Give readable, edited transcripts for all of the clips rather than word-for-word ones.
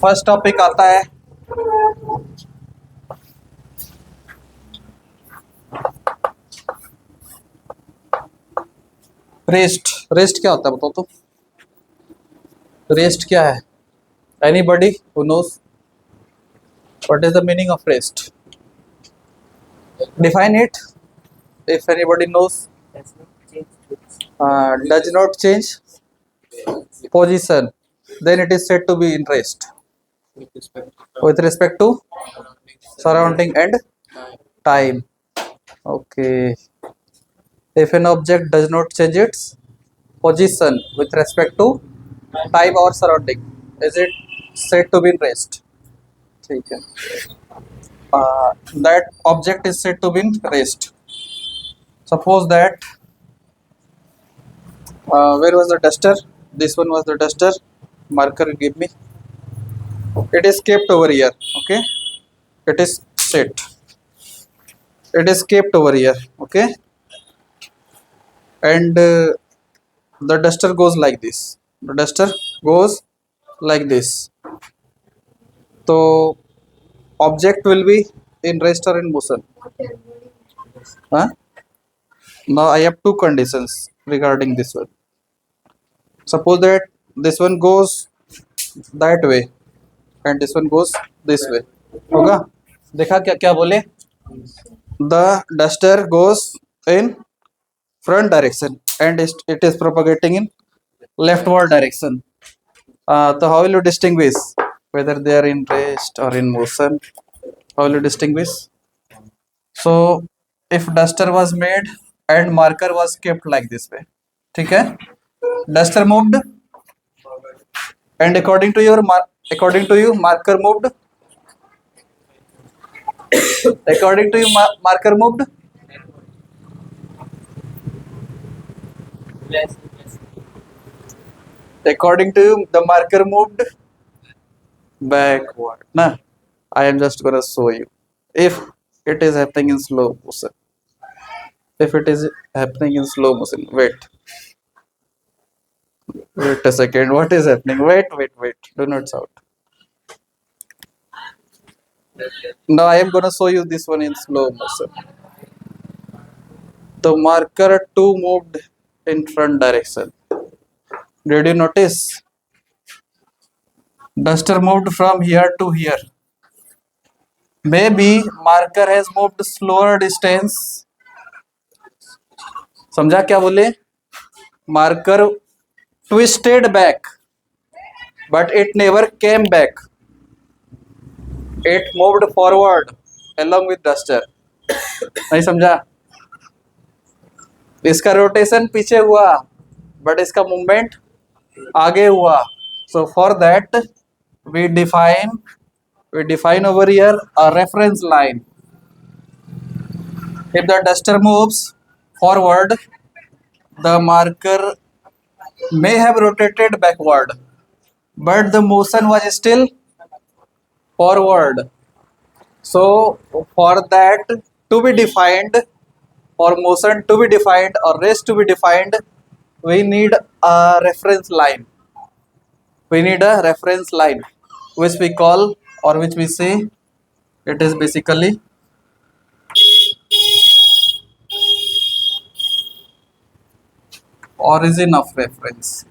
First topic आता है rest. Rest क्या होता है बताओ तो? रेस्ट क्या है? Anybody who knows what is the meaning of rest? Define it if anybody knows. Does not change position, then it is said to be in rest with respect to surrounding and time. Okay. If an object does not change its position with respect to time or surrounding, is it said to be in rest? ठीक है. That object is said to be in rest. Suppose that where was the duster? This one was the duster. Marker you give me. It is kept over here. Okay. It is set. It is kept over here. Okay. And the duster goes like this. The duster goes like this. So object will be in rest or in motion. Huh? Now I have two conditions regarding this one. Suppose that this one goes that way and this one goes this way. होगा? देखा क्या क्या बोले? The duster goes in front direction and it is propagating in leftward direction. So how will you distinguish whether they are in rest or in motion? How will you distinguish? So if duster was made and marker was kept like this way, ठीक है? Duster moved and according to you marker moved. According to you marker moved. According to you the marker moved backward. Nah, I am just gonna show you if it is happening in slow motion. If it is happening in slow motion, wait a second. What is happening? Wait. Do not shout. Now I am gonna show you this one in slow motion. The marker 2 moved in front direction. Did you notice? Duster moved from here to here. Maybe marker has moved slower distance. समझा क्या बोले? Marker twisted back, but it never came back. It moved forward along with duster. नहीं समझा? इसका rotation पीछे हुआ but इसका movement आगे हुआ. So for that we define over here a reference line. If the duster moves forward, the marker may have rotated backward, but the motion was still forward. So for that to be defined, for motion to be defined or rest to be defined, we need a reference line. We need a reference line which we call or which we say it is basically origin of reference.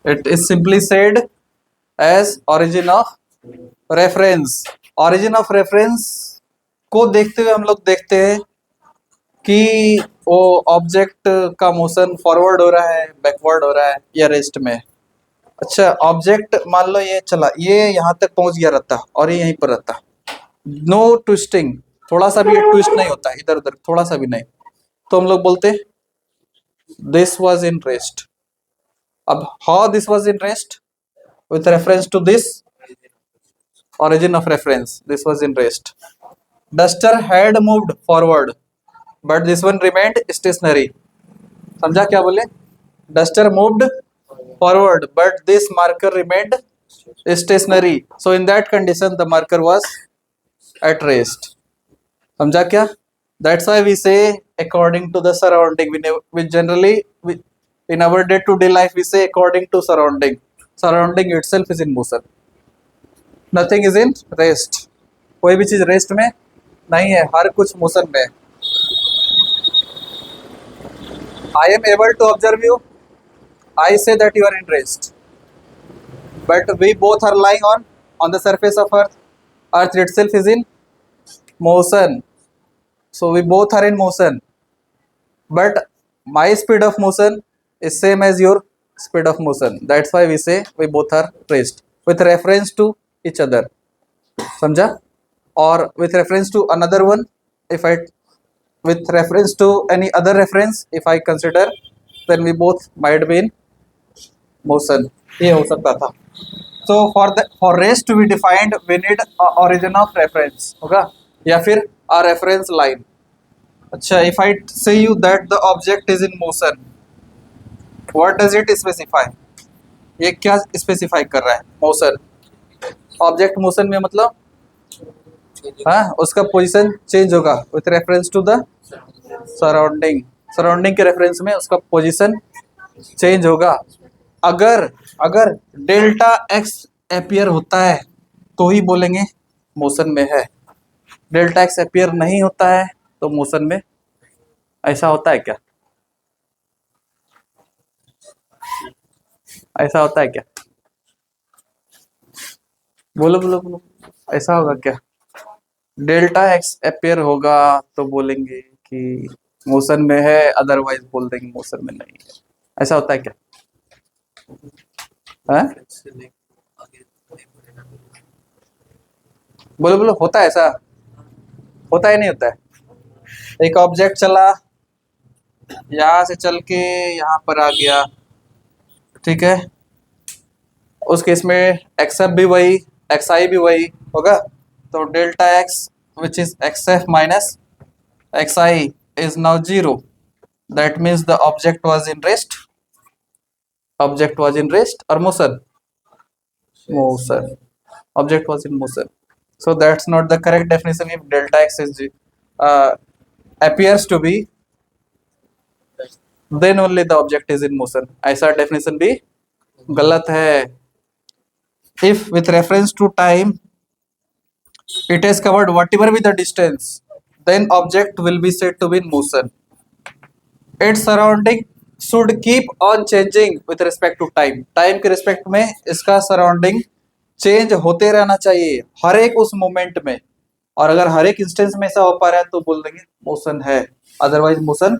It is simply said as origin of reference. Origin of reference को देखते हुए हम लोग देखते हैं कि वो object का मोशन फॉरवर्ड हो रहा है, बैकवर्ड हो रहा है या रेस्ट में. अच्छा, ऑब्जेक्ट मान लो ये चला, ये यहाँ तक पहुंच गया रहता और ये यहीं पर रहता, नो ट्विस्टिंग, थोड़ा सा भी ये ट्विस्ट नहीं होता इधर उधर, थोड़ा सा भी नहीं, तो हम लोग बोलते दिस वाज इन रेस्ट. अब how this was in rest? With reference to this origin of reference, this was in rest. Duster had moved forward but this one remained stationary. समझा क्या बोले? Duster moved forward but this marker remained stationary. So in that condition the marker was at rest. समझा क्या? That's why we say according to the surrounding. We generally In our day to day life we say according to surrounding. Surrounding itself is in motion. Nothing is in rest. कोई भी चीज rest में नहीं है, हर कुछ motion में है. I am able to observe you. I say that you are in rest. But we both are lying on the surface of Earth. Earth itself is in motion. So we both are in motion. But my speed of motion is same as your speed of motion. That's why we say we both are rest. With reference to each other. समझा? Or with reference to another one, with reference to any other reference, if I consider, then we both might be in motion. ये हो सकता था. So for rest to be defined, we need a origin of reference. होगा? या फिर a reference line. अच्छा, if I say you that the object is in motion, what does it specify? ये क्या specify कर रहा है? Motion. Object motion में मतलब हाँ, उसका पोजीशन चेंज होगा with reference to the surrounding. Surrounding के रेफरेंस में उसका पोजीशन चेंज होगा. अगर डेल्टा एक्स अपीयर होता है तो ही बोलेंगे मोशन में है. डेल्टा एक्स अपीयर नहीं होता है तो मोशन में. ऐसा होता है क्या? ऐसा होता है क्या? बोलो बोलो बोलो. ऐसा होगा क्या? डेल्टा एक्स अपीयर होगा तो बोलेंगे कि मोशन में है, अदरवाइज बोल देंगे मोशन में नहीं है. ऐसा होता है क्या? है? बोलो बोलो. होता है ऐसा? होता है नहीं होता है? एक ऑब्जेक्ट चला, यहां से चल के यहां पर आ गया, ठीक है. उस केस में एक्सएफ भी वही, एक्सआई भी वही होगा. तो delta x which is xf minus xi is now 0. That means the object was in rest. Object was in rest or motion? Motion. Object was in motion. So that's not the correct definition. If delta x is appears to be, then only the object is in motion. ऐसा definition भी गलत है. If with reference to time it has covered whatever be the distance, then object will be said to be in motion. Its surrounding should keep on changing with respect to time. Time के respect में इसका surrounding change होते रहना चाहिए हर एक उस moment में. और अगर हर एक इंस्टेंस में ऐसा हो पा रहा है तो बोल देंगे मोशन है, अदरवाइज मोशन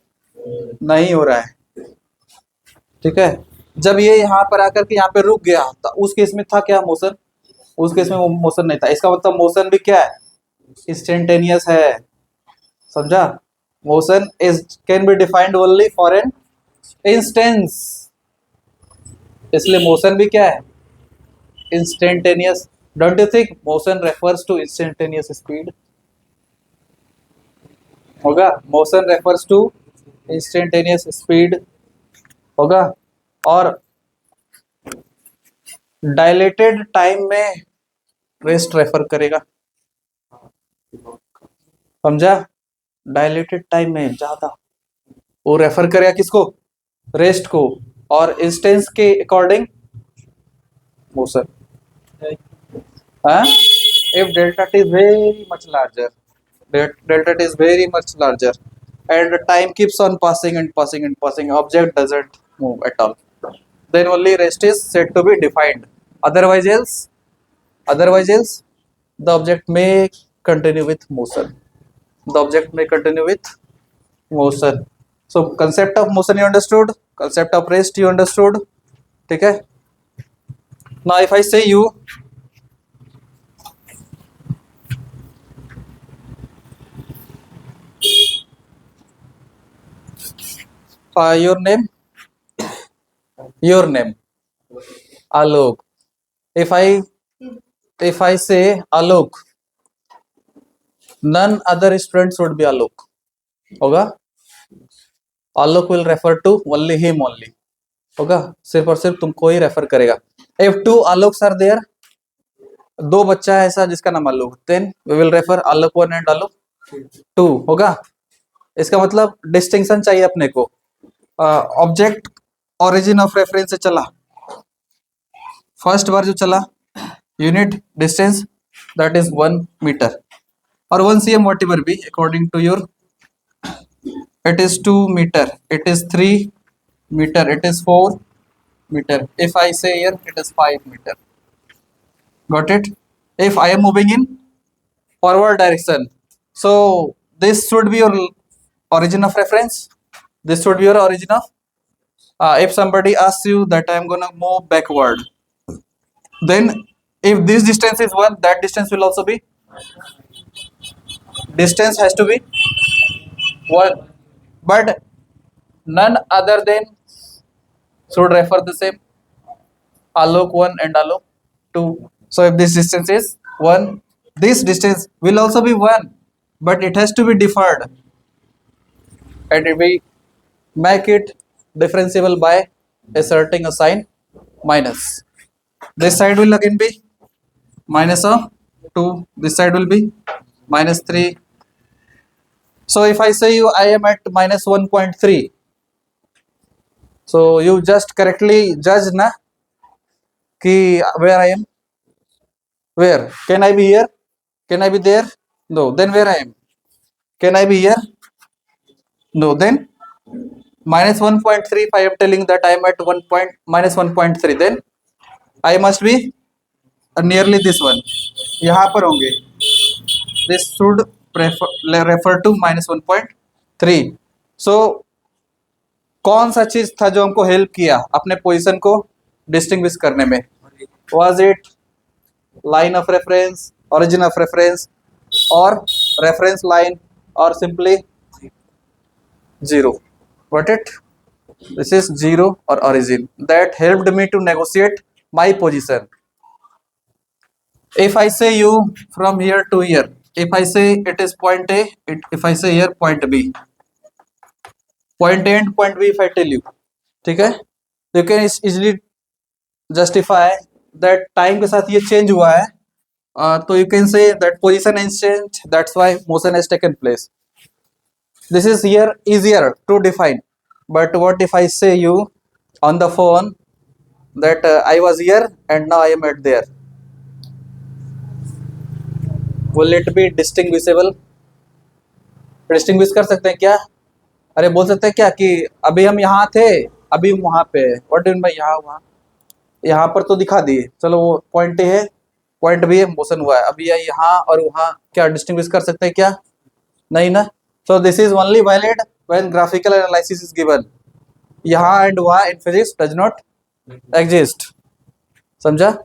नहीं हो रहा है. ठीक है. जब ये यहाँ पर आकर के यहाँ पे रुक गया तो उस केस में था क्या? मोशन. उस केस में वो मोशन नहीं था. इसका मतलब मोशन भी क्या है? इंस्टेंटेनियस है. समझा? Motion is can be defined only for an instance. इसलिए मोशन भी क्या है? Instantaneous. Don't you think motion refers to instantaneous speed? होगा. Motion refers to instantaneous speed होगा. और डायलेटेड टाइम में रेस्ट रेफर करेगा. समझा? डायलेटेड टाइम में ज्यादा वो रेफर करेगा किसको? रेस्ट को. और इंस्टेंस के according motion. If delta T is very much larger, delta T is very much larger and time keeps on passing and passing and passing, object doesn't move at all, then only rest is said to be defined. Otherwise else the object may continue with motion. The object may continue with motion. So concept of motion you understood, concept of rest you understood. ठीक है. Now if I say you your name Alok. If I say Alok, none other students would be Alok. होगा. Alok will refer to only him only. होगा. सिर्फ और सिर्फ तुमको ही refer करेगा. If two Aloks are there, दो बच्चा है ऐसा जिसका नाम आलोक, then we will refer Alok 1 and Alok 2. होगा. इसका मतलब डिस्टिंक्शन चाहिए अपने को. ऑब्जेक्ट ऑरिजिन ऑफ रेफरेंस से चला, फर्स्ट बार जो चला unit distance that is 1 meter or 1 cm whatever be according to your, it is 2 meter, it is 3 meter, it is 4 meter. If I say here it is 5 meter. Got it? If I am moving in forward direction, so this should be your origin of reference, this should be your origin of, if somebody asks you that I am gonna move backward, then if this distance is 1, that distance will also be, distance has to be 1, but none other than should refer the same, alok 1 and alok 2. So if this distance is 1, this distance will also be 1, but it has to be deferred, and we make it differentiable by asserting a sign minus. This side will again be minus of 2, this side will be minus 3. So if I say you I am at minus 1.3, so you just correctly judge na ki where I am, where can I be here, can I be there, no, then where I am, can I be here, no, then minus 1.3, if I am telling that I am at 1 point minus 1.3, then I must be nearly this one, यहाँ पर होंगे, this should refer to minus 1.3. so कौन सा चीज था जो हमको help किया अपने पोजीशन को डिस्टिंग्विश करने में, was it line of reference, origin of reference, or reference line, or simply 0? Got it? This is 0 or origin that helped me to negotiate my position. If I say you from here to here, if I say it is point A, if I say here point B, point A and point B, if I tell you, ठीक है, you can easily justify that time के साथ ये change हुआ है, तो you can say that position has changed, that's why motion has taken place. This is here easier to define, but what if I say you on the phone that I was here and now I am at there? Will it be distinguishable? Distinguish कर सकते हैं क्या? अरे बोल सकते हैं क्या कि अभी हम यहाँ थे, अभी हम वहाँ पे, व्हाट डू मीन बाय यहाँ वहाँ, यहाँ पर तो दिखा दिए, चलो वो पॉइंट ए है, पॉइंट बी है, मोशन हुआ है, अभी यहाँ और वहाँ, क्या डिस्टिंग्विश कर सकते हैं क्या? नहीं ना. So this is only valid when graphical analysis is given. यहाँ एंड वहाँ in physics does not exist. समझा?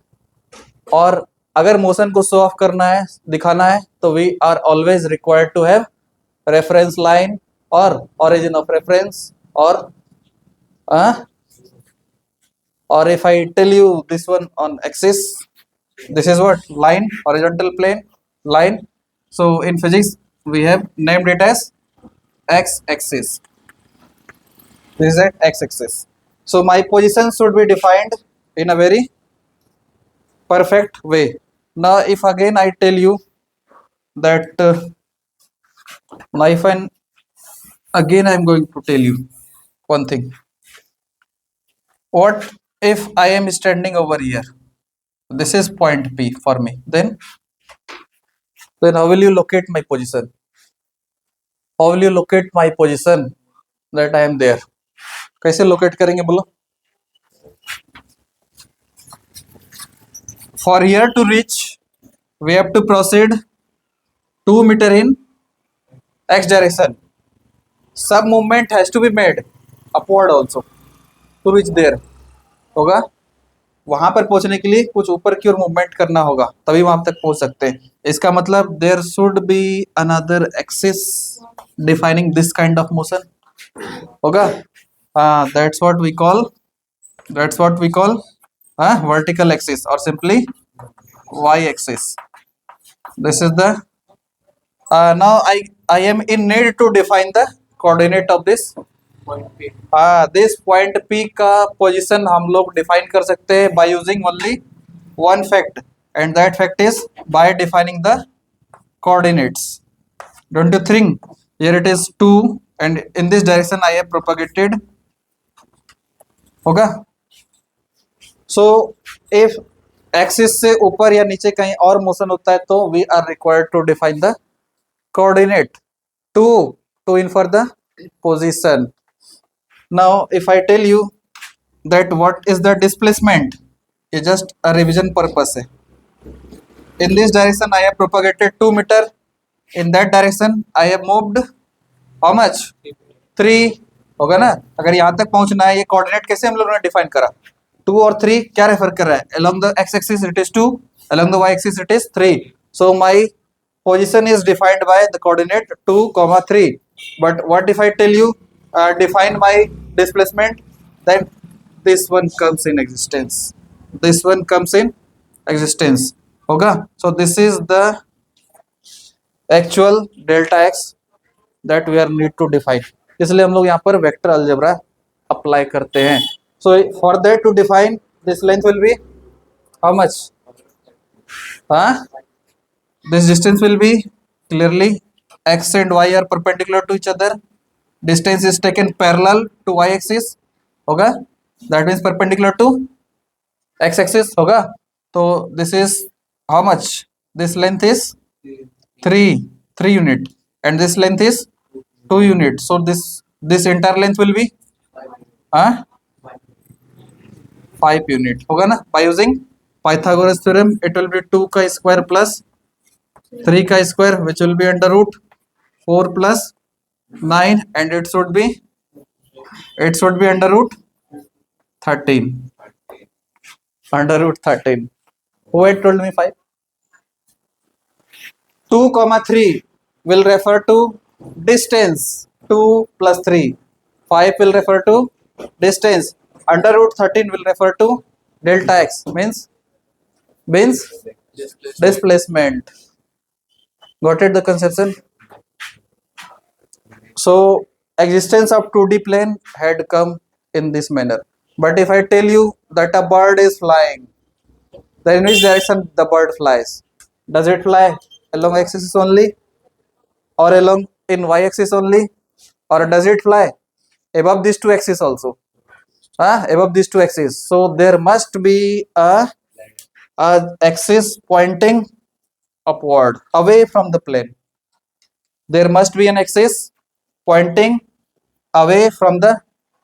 और अगर मोशन को शो ऑफ करना है, दिखाना है, तो we are always required to have reference line और origin of reference, or if I tell you this one on axis, this is what line, horizontal plane line. So in physics we have named it as x axis. This is at x axis. So my position should be defined in a very perfect way. Now if again I tell you that now if I again I am going to tell you one thing. What if I am standing over here? This is point P for me. Then how will you locate my position? How will you locate my position that I am there? कैसे locate करेंगे बोलो? For here to reach, we have to proceed 2 meter in x direction. Some movement has to be made upward also to reach there. होगा, वहां पर पहुंचने के लिए कुछ ऊपर की ओर मूवमेंट करना होगा, तभी वहां तक पहुंच सकते हैं. इसका मतलब there should be another axis defining this kind of motion. होगा, that's what we call vertical axis और simply y axis. This is the now I am in need to define the coordinate of this point P. this point P का position हम लोग define कर सकते हैं by using only one fact, and that fact is by defining the coordinates. Don't you think? Here it is 2, and in this direction I have propagated होगा। So if axis से ऊपर या नीचे कहीं और मोशन होता है तो we are required to define the coordinate to to infer the position. Now if I tell you that what is the displacement, ये just a revision purpose है. In this direction I have propagated 2 meter, in that direction I have moved how much 3 होगा ना। अगर यहाँ तक पहुंचना है, ये कोऑर्डिनेट कैसे हम लोगों ने डिफाइन करा, 2 और 3 क्या रेफर कर रहा है, along the x axis it is 2, along the y axis it is 3, so my position is defined by the coordinate 2, 3. But what if I tell you define my displacement, then this one comes in existence, this one comes in existence होगा। so this is the actual delta x that we are need to define, इसलिए हम लोग यहाँ पर vector algebra apply करते हैं। so for that to define this length will be how much, this distance will be clearly x and y are perpendicular to each other, distance is taken parallel to y axis होगा, that means perpendicular to x axis होगा। तो this is how much, this length is 3 unit and this length is 2 unit, so this entire length will be 5 unit होगा ना। by using Pythagoras theorem it will be 2 का square plus 3 का square which will be under root 4 plus 9 and it should be under root 13, under root 13. Who had told me 5? 2 comma 3 will refer to distance, 2 plus 3, 5 will refer to distance, under root 13 will refer to delta x, means displacement. Got it the conception? So existence of 2D plane had come in this manner. But if I tell you that a bird is flying, then in which direction the bird flies? Does it fly along x axis only, or along in y axis only, or does it fly above these two axes also? Above these two axes. So there must be a axis pointing upward, away from the plane. There must be an axis pointing away from the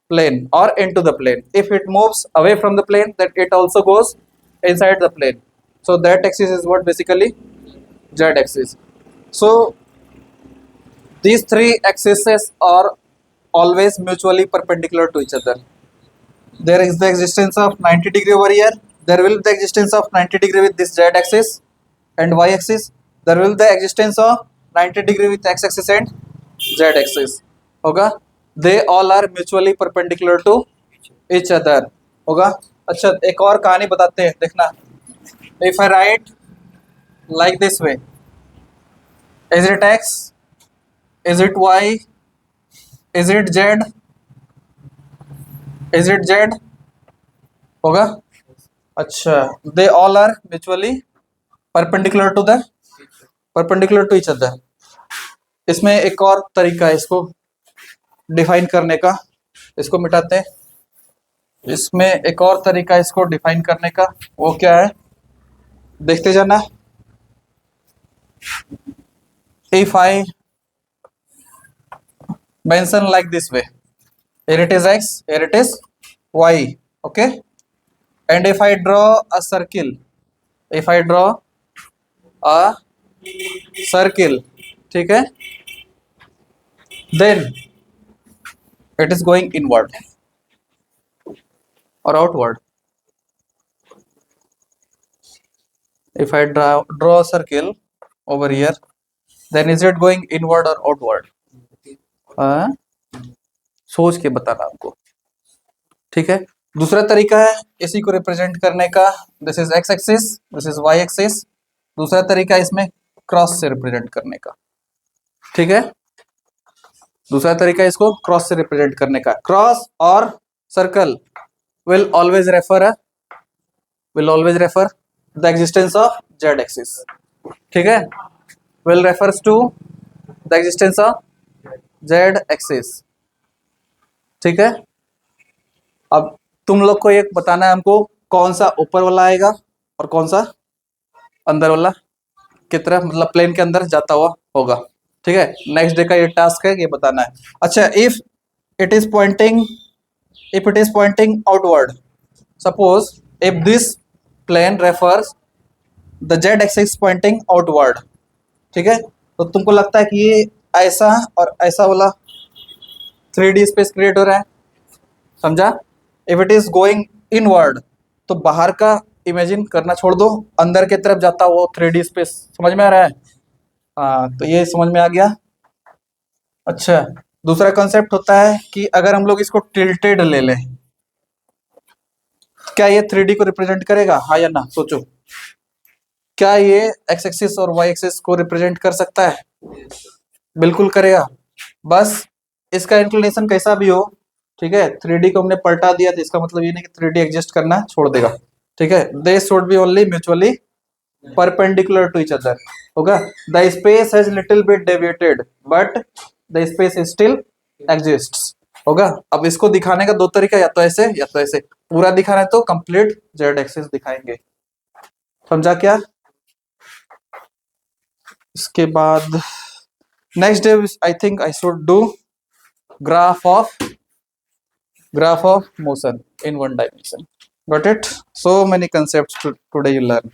plane or into the plane. If it moves away from the plane, then it also goes inside the plane. So that axis is what basically z axis. So these three axes are always mutually perpendicular to each other. There is the existence of 90 degree over here, there will be the existence of 90 degree with this z axis and y axis, there will be the existence of 90 degree with x axis and z axis होगा। they all are mutually perpendicular to each other होगा। अच्छा एक और कहानी बताते हैं, देखना। if I write like this way, is it x, is it y, is it z, is it z होगा। अच्छा they all are mutually perpendicular to each other। इसमें एक और तरीका है इसको डिफाइन करने का, इसको मिटाते हैं। इसमें एक और तरीका है इसको डिफाइन करने का, वो क्या है देखते जाना। If I mention like this way, here it is x, here it is y, okay, and if I draw a circle, if I draw a circle, ठीक है, then it is going inward or outward. If I draw a circle over here, then is it going inward or outward? सोच के बताना आपको, ठीक है। दूसरा तरीका है इसी को रिप्रेजेंट करने का, this is X axis, this is Y axis. दूसरा तरीका इसमें क्रॉस से रिप्रेजेंट करने का, ठीक है। दूसरा तरीका इसको क्रॉस से रिप्रेजेंट करने का। क्रॉस और circle will always refer the existence of z axis, ठीक है, will refers to the existence of z axis, ठीक है। अब तुम लोग को एक बताना है हमको, कौन सा ऊपर वाला आएगा और कौन सा अंदर वाला की तरफ, मतलब प्लेन के अंदर जाता हुआ होगा। ठीक है, नेक्स्ट डे का ये टास्क है, ये बताना है। अच्छा, it is pointing if it is pointing outward, suppose if this plane refers the Z axis pointing outward, ठीक है, तो तुमको लगता है कि ये ऐसा और ऐसा वाला 3D स्पेस क्रिएट हो रहा है, समझा? If it is going inward, तो बाहर का इमेजिन करना छोड़ दो, अंदर की तरफ जाता वो 3D स्पेस, समझ में आ रहा है? हाँ, तो ये समझ में आ गया। अच्छा, दूसरा कॉन्सेप्ट होता है कि अगर हम लोग इसको टिल्टेड ले लें, क्या ये 3D को रिप्रेजेंट करेगा, हाँ या ना, सोचो। क्या ये एक्स एक्सिस और वाई एक्सिस को रिप्रेजेंट कर सकता है? बिल्कुल करेगा। बस इसका इंक्लिनेशन कैसा भी हो, ठीक है, 3D को हमने पलटा दिया तो इसका मतलब ये नहीं कि 3D एग्जिस्ट करना छोड़ देगा। ठीक है, they should be only mutually perpendicular to each other होगा। The space has little bit deviated but the space is still exists होगा। अब इसको दिखाने का दो तरीका, या तो ऐसे या तो ऐसे। पूरा दिखाना है तो कंप्लीट जेड एक्सिस दिखाएंगे, समझा क्या? इसके बाद next day I think I should do graph of motion in one dimension. Got it? So many concepts today you learn.